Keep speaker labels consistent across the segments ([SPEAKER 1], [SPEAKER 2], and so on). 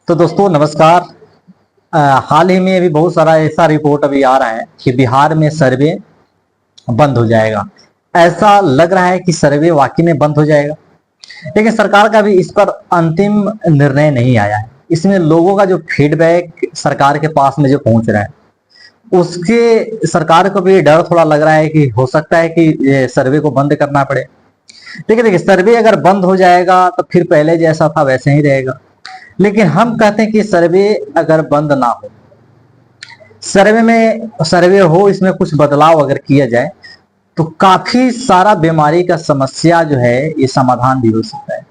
[SPEAKER 1] तो दोस्तों नमस्कार। हाल ही में अभी बहुत सारा ऐसा रिपोर्ट अभी आ रहा है कि बिहार में सर्वे बंद हो जाएगा। ऐसा लग रहा है कि सर्वे वाकई में बंद हो जाएगा, लेकिन सरकार का भी इस पर अंतिम निर्णय नहीं आया है। इसमें लोगों का जो फीडबैक सरकार के पास में जो पहुंच रहा है, उसके सरकार को भी डर थोड़ा लग रहा है कि हो सकता है कि ये सर्वे को बंद करना पड़े। लेकिन देखिए, सर्वे अगर बंद हो जाएगा तो फिर पहले जैसा था वैसे ही रहेगा। लेकिन हम कहते हैं कि सर्वे अगर बंद ना हो, सर्वे हो, इसमें कुछ बदलाव अगर किया जाए तो काफी सारा बीमारी का समस्या जो है ये समाधान भी हो सकता है।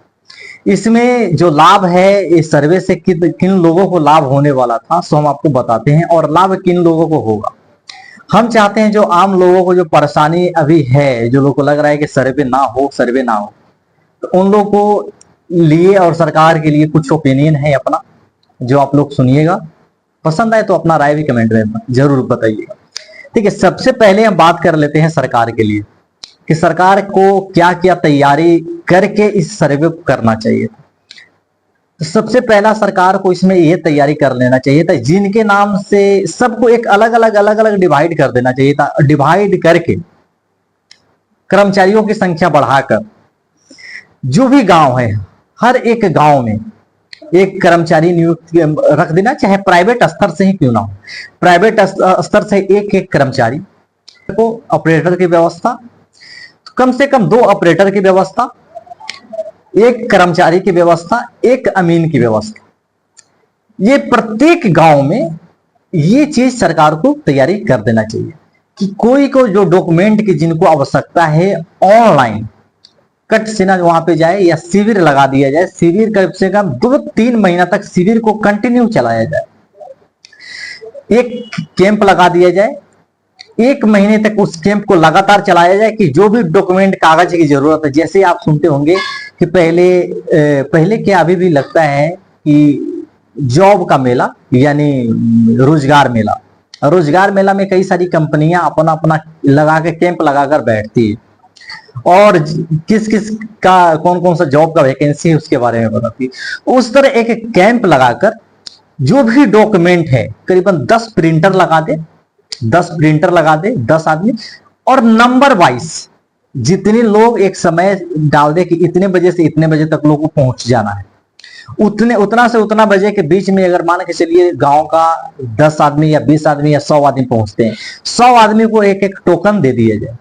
[SPEAKER 1] इसमें जो लाभ है, इस सर्वे से किन लोगों को लाभ होने वाला था सो हम आपको बताते हैं, और लाभ किन लोगों को होगा। हम चाहते हैं जो आम लोगों को जो परेशानी अभी है, जो लोगों को लग रहा है कि सर्वे ना हो, तो उन लोगों को लिए और सरकार के लिए कुछ ओपिनियन है अपना, जो आप लोग सुनिएगा। पसंद आए तो अपना राय भी कमेंट में जरूर बताइएगा। ठीक है, सबसे पहले हम बात कर लेते हैं सरकार के लिए कि सरकार को क्या क्या तैयारी करके इस सर्वे को करना चाहिए। तो सबसे पहला सरकार को इसमें यह तैयारी कर लेना चाहिए था, जिनके नाम से सबको एक अलग अलग डिवाइड कर देना चाहिए था। डिवाइड करके कर्मचारियों की संख्या बढ़ाकर जो भी गांव है, हर एक गांव में एक कर्मचारी नियुक्त रख देना, चाहे प्राइवेट स्तर से ही क्यों ना हो। प्राइवेट स्तर से एक एक कर्मचारी को, ऑपरेटर की व्यवस्था, तो कम से कम 2 ऑपरेटर की व्यवस्था, एक कर्मचारी की व्यवस्था, एक अमीन की व्यवस्था। ये प्रत्येक गांव में ये चीज सरकार को तैयारी कर देना चाहिए कि कोई को जो डॉक्यूमेंट की जिनको आवश्यकता है, ऑनलाइन कट से ना वहां पे जाए, या शिविर लगा दिया जाए। शिविर कम से कम 2-3 महीना तक शिविर को कंटिन्यू चलाया जाए। एक कैंप लगा दिया जाए, 1 महीने तक उस कैंप को लगातार चलाया जाए कि जो भी डॉक्यूमेंट कागज की जरूरत है, जैसे आप सुनते होंगे कि पहले क्या अभी भी लगता है कि जॉब का मेला, यानी रोजगार मेला में कई सारी कंपनियां अपना अपना लगा के कैंप लगाकर बैठती है, और किस किस का कौन कौन सा जॉब का वैकेंसी है उसके बारे में बताती है। उस तरह एक कैंप लगाकर जो भी डॉक्यूमेंट है, करीबन 10 प्रिंटर लगा दे, 10 आदमी, और नंबर वाइज जितने लोग एक समय डाल दे कि इतने बजे से इतने बजे तक लोगों को पहुंच जाना है। उतना से उतना बजे के बीच में अगर मान के चलिए गांव का 10 आदमी या 20 आदमी या 100 आदमी पहुंचते हैं, 100 आदमी को एक एक टोकन दे दिया जाए।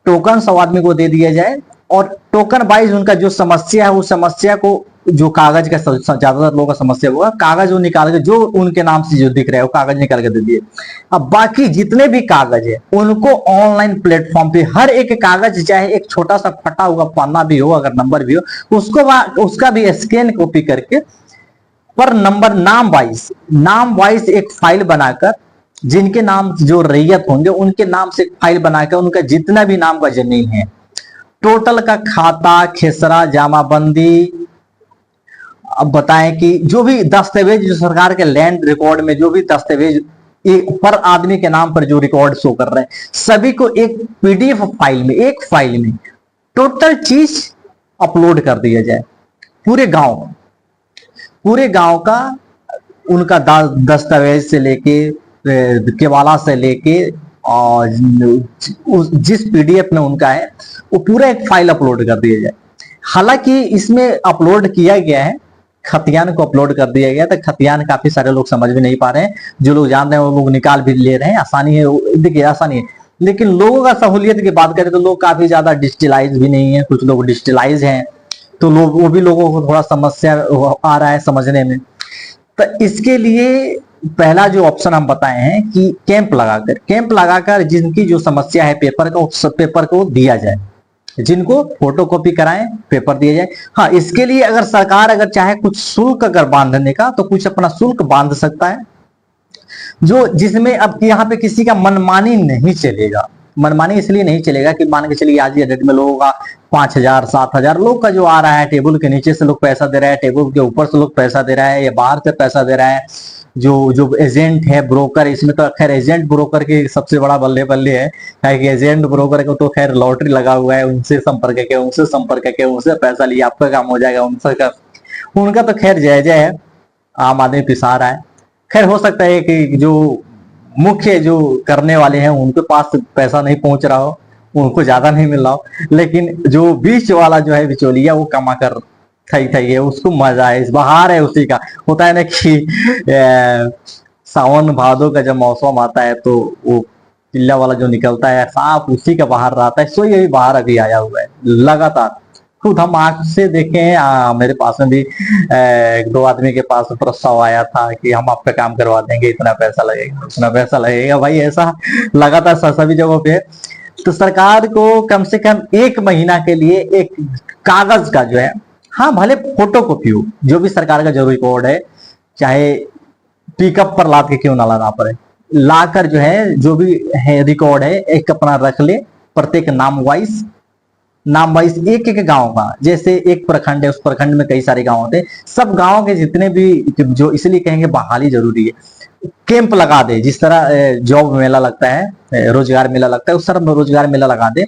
[SPEAKER 1] टोकन 100 आदमी को दे दिया जाए, और टोकन वाइज उनका जो समस्या है, उस समस्या को, जो कागज का ज्यादातर लोगों का समस्या होगा, कागज वो निकाल के, जो उनके नाम से जो दिख रहा है वो कागज निकाल के दे दिए। अब बाकी जितने भी कागज है उनको ऑनलाइन प्लेटफॉर्म पे, हर एक कागज, चाहे एक छोटा सा फटा हुआ पन्ना भी हो, अगर नंबर भी हो, उसका भी स्कैन कॉपी करके पर नंबर नाम वाइज एक फाइल बनाकर, जिनके नाम जो रैयत होंगे उनके नाम से फाइल बनाकर, उनका जितना भी नाम का जमीन है, टोटल का खाता, खेसरा, जमाबंदी, अब बताएं कि जो भी दस्तावेज जो सरकार के लैंड रिकॉर्ड में जो भी दस्तावेज पर आदमी के नाम पर जो रिकॉर्ड शो कर रहे हैं, सभी को एक पीडीएफ फाइल में, एक फाइल में टोटल चीज अपलोड कर दिया जाए। पूरे गांव का उनका दस्तावेज से लेके, केवाला से लेके, और जिस पीडीएफ में उनका है वो पूरा एक फाइल अपलोड कर दिया जाए। हालांकि इसमें अपलोड किया गया है, खतियान को अपलोड कर दिया गया, तो खतियान काफी सारे लोग समझ भी नहीं पा रहे हैं। जो लोग जान रहे हैं वो लोग निकाल भी ले रहे हैं, आसानी है, देखिए आसानी है। लेकिन लोगों का सहूलियत की बात करें तो लोग काफी ज्यादा डिजिटलाइज भी नहीं है, कुछ लोग डिजिटलाइज हैं, तो लोग वो भी लोगों को थोड़ा समस्या आ रहा है समझने में। तो इसके लिए पहला जो ऑप्शन हम बताए हैं कि कैंप लगाकर जिनकी जो समस्या है पेपर का, उस पेपर को दिया जाए, जिनको फोटोकॉपी कराएं, पेपर दिया जाए। हाँ, इसके लिए अगर सरकार अगर चाहे कुछ शुल्क अगर बांधने का, तो कुछ अपना शुल्क बांध सकता है, जो जिसमें अब यहाँ पे किसी का मनमानी नहीं चलेगा। मनमानी इसलिए नहीं चलेगा कि मान के चलिए आज के डेट में लोगों का 5,000 7,000 लोग का जो आ रहा है, टेबल के नीचे से लोग पैसा दे रहा है, टेबल के ऊपर से लोग पैसा दे रहा है, या बाहर से पैसा दे रहा है। जो एजेंट है, ब्रोकर, इसमें तो खैर एजेंट ब्रोकर की सबसे बड़ा बल्ले बल्ले है, कि एजेंट ब्रोकर को तो खैर लॉटरी लगा हुआ है, उनसे संपर्क करके उनसे पैसा लिया, आपका काम हो जाएगा, उनका तो खैर जय जय है। आम आदमी पिसा रहा है। खैर हो सकता है कि जो मुख्य जो करने वाले हैं उनके पास पैसा नहीं पहुंच रहा हो, उनको ज्यादा नहीं मिल रहा हो, लेकिन जो बीच वाला जो है बिचौलिया वो कमा कर थई थई है, उसको मजा है, इस बहार है उसी का। होता है ना कि सावन भादो का जब मौसम आता है तो वो पिल्ला वाला जो निकलता है सांप, उसी का बाहर रहता है। सो यही बाहर अभी आया हुआ है लगातार, खुद हम आंख से देखे हैं। मेरे पास में भी एक दो आदमी के पास प्रस्ताव आया था कि हम आपका काम करवा देंगे, इतना पैसा लगेगा, उतना पैसा लगेगा। भाई ऐसा लगातार सभी जगहों पे। तो सरकार को कम से कम 1 महीना के लिए एक कागज का जो है, हाँ भले फोटो कॉपी हो, जो भी सरकार का जरूरी कोड है, चाहे पिकअप पर लाद के क्यों ना लाना पड़े, लाकर जो है जो भी है रिकॉर्ड है एक अपना रख ले, प्रत्येक नाम वाइज एक एक गांव का। जैसे एक प्रखंड है, उस प्रखंड में कई सारे गांव होते हैं, सब गांव के जितने भी, जो इसलिए कहेंगे बहाली जरूरी है, कैंप लगा दे। जिस तरह जॉब मेला लगता है, रोजगार मेला लगता है, उस तरह रोजगार मेला लगा दे,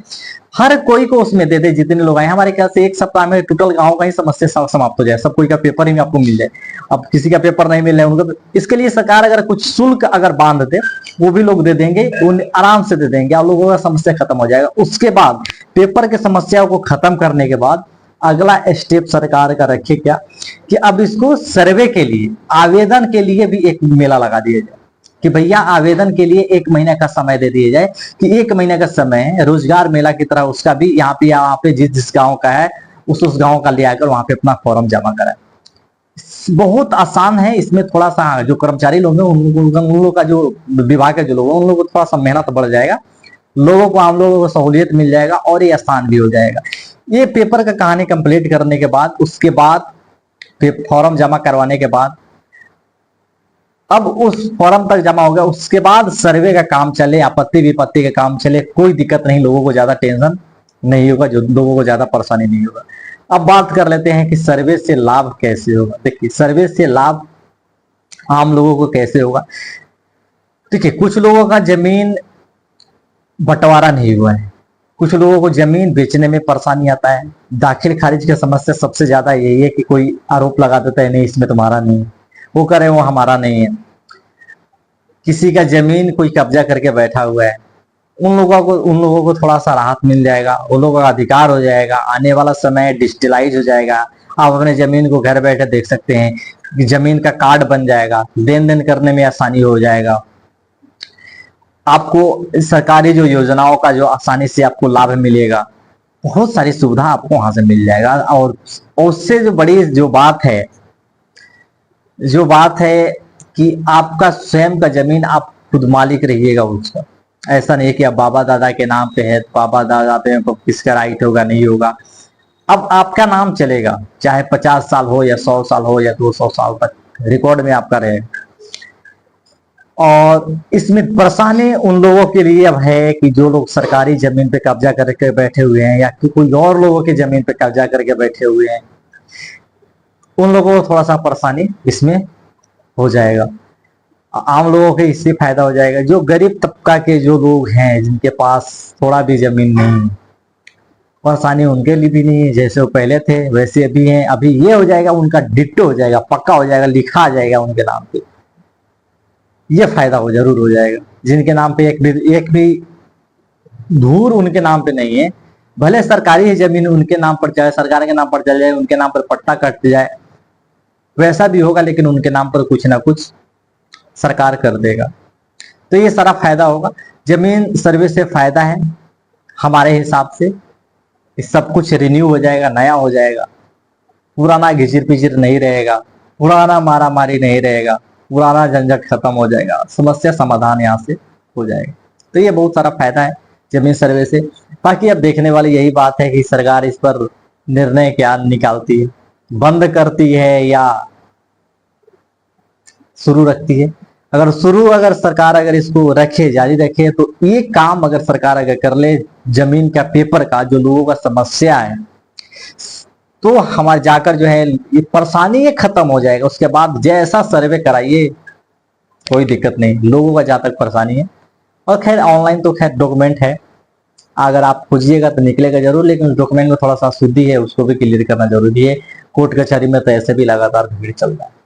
[SPEAKER 1] हर कोई को उसमें दे दे। जितने लोग आए, हमारे ख्याल से 1 सप्ताह में टोटल गांव का ही समस्या समाप्त हो जाए, सब कोई का पेपर ही आपको मिल जाए। अब किसी का पेपर नहीं मिल रहा है उनको, इसके लिए सरकार अगर कुछ शुल्क अगर बांध दे, वो भी लोग दे देंगे, उन आराम से दे देंगे, आप लोगों का समस्या खत्म हो जाएगा। उसके बाद पेपर के समस्याओं को खत्म करने के बाद अगला स्टेप सरकार का रखे क्या, कि अब इसको सर्वे के लिए, आवेदन के लिए भी एक मेला लगा दिया जाए, कि भैया आवेदन के लिए 1 महीने का समय दे दिया जाए, कि 1 महीने का समय रोजगार मेला की तरह उसका भी यहाँ पे जिस गांव का है उस गांव का ले आकर वहां पे अपना फॉर्म जमा कराए। बहुत आसान है। इसमें थोड़ा सा जो कर्मचारी लोग हैं उन लोगों का, जो विभाग के जो लोग हैं उन लोगों को थोड़ा सा मेहनत बढ़ जाएगा, लोगों को, आम लोगों को सहूलियत मिल जाएगा और ये आसान भी हो जाएगा। ये पेपर का कहानी कंप्लीट करने के बाद, उसके बाद फॉर्म जमा करवाने के बाद, अब उस फॉर्म तक जमा हो गया, उसके बाद सर्वे का काम चले, आपत्ति विपत्ति का काम चले, कोई दिक्कत नहीं, लोगों को ज्यादा टेंशन नहीं होगा, जो लोगों को ज्यादा परेशानी नहीं होगा। अब बात कर लेते हैं कि सर्वे से लाभ कैसे होगा। देखिए सर्वे से लाभ आम लोगों को कैसे होगा। देखिए कुछ लोगों का जमीन बंटवारा नहीं हुआ है, कुछ लोगों को जमीन बेचने में परेशानी आता है। दाखिल खारिज की समस्या सबसे ज्यादा यही है कि कोई आरोप लगा देता है, नहीं इसमें तुम्हारा नहीं, वो करे वो हमारा नहीं है। किसी का जमीन कोई कब्जा करके बैठा हुआ है, उन लोगों को थोड़ा सा राहत मिल जाएगा, उन लोगों का अधिकार हो जाएगा। आने वाला समय डिजिटलाइज हो जाएगा, आप अपने जमीन को घर बैठे देख सकते हैं, जमीन का कार्ड बन जाएगा, लेन देन करने में आसानी हो जाएगा। आपको सरकारी जो योजनाओं का जो आसानी से आपको लाभ मिलेगा, बहुत सारी सुविधा आपको वहां से मिल जाएगा। और उससे जो बड़ी जो बात है कि आपका स्वयं का जमीन, आप खुद मालिक रहिएगा उसका। ऐसा नहीं कि अब बाबा दादा के नाम पे है, बाबा दादा पे किसका राइट होगा नहीं होगा। अब आपका नाम चलेगा, चाहे 50 साल हो या 100 साल हो या 200 साल तक रिकॉर्ड में आपका रहेगा। और इसमें परेशानी उन लोगों के लिए अब है कि जो लोग सरकारी जमीन पे कब्जा करके बैठे हुए हैं, या कि कोई और लोगों की जमीन पे कब्जा करके बैठे हुए हैं, उन लोगों को थोड़ा सा परेशानी इसमें हो जाएगा। आम लोगों के इससे फायदा हो जाएगा। जो गरीब तबका के जो लोग हैं, जिनके पास थोड़ा भी जमीन नहीं, परेशानी उनके लिए भी नहीं है, जैसे वो पहले थे वैसे अभी हैं। अभी ये हो जाएगा, उनका डिट्टो हो जाएगा, पक्का हो जाएगा, लिखा आ जाएगा उनके नाम पे। ये फायदा हो जरूर हो जाएगा। जिनके नाम पे एक भी धूर उनके नाम पे नहीं है, भले सरकारी जमीन उनके नाम पर चाहे सरकार के नाम पर चल जाए, उनके नाम पर पट्टा कट जाए, वैसा भी होगा, लेकिन उनके नाम पर कुछ ना कुछ सरकार कर देगा। तो ये सारा फायदा होगा। जमीन सर्वे से फायदा है हमारे हिसाब से, सब कुछ रिन्यू हो जाएगा, नया हो जाएगा, पुराना घिचिर पिचिर नहीं रहेगा, पुराना मारा मारी नहीं रहेगा, पुराना झंझट खत्म हो जाएगा, समस्या समाधान यहाँ से हो जाएगा। तो ये बहुत सारा फायदा है जमीन सर्वे से। बाकी अब देखने वाली यही बात है कि सरकार इस पर निर्णय क्या निकालती है, बंद करती है या शुरू रखती है। अगर सरकार अगर इसको रखे, जारी रखे, तो ये काम अगर सरकार अगर कर ले, जमीन का पेपर का जो लोगों का समस्या है, तो हमारे जाकर जो है ये परेशानी ये खत्म हो जाएगा। उसके बाद जैसा सर्वे कराइए कोई दिक्कत नहीं, लोगों का जहां तक परेशानी है। और खैर ऑनलाइन तो खैर डॉक्यूमेंट है, अगर आप खोजिएगा तो निकलेगा जरूर, लेकिन डॉक्यूमेंट में थोड़ा सा शुद्धि है, उसको भी क्लियर करना जरूरी है। कोर्ट कचहरी में तो ऐसे भी लगातार भीड़ चल रहा है।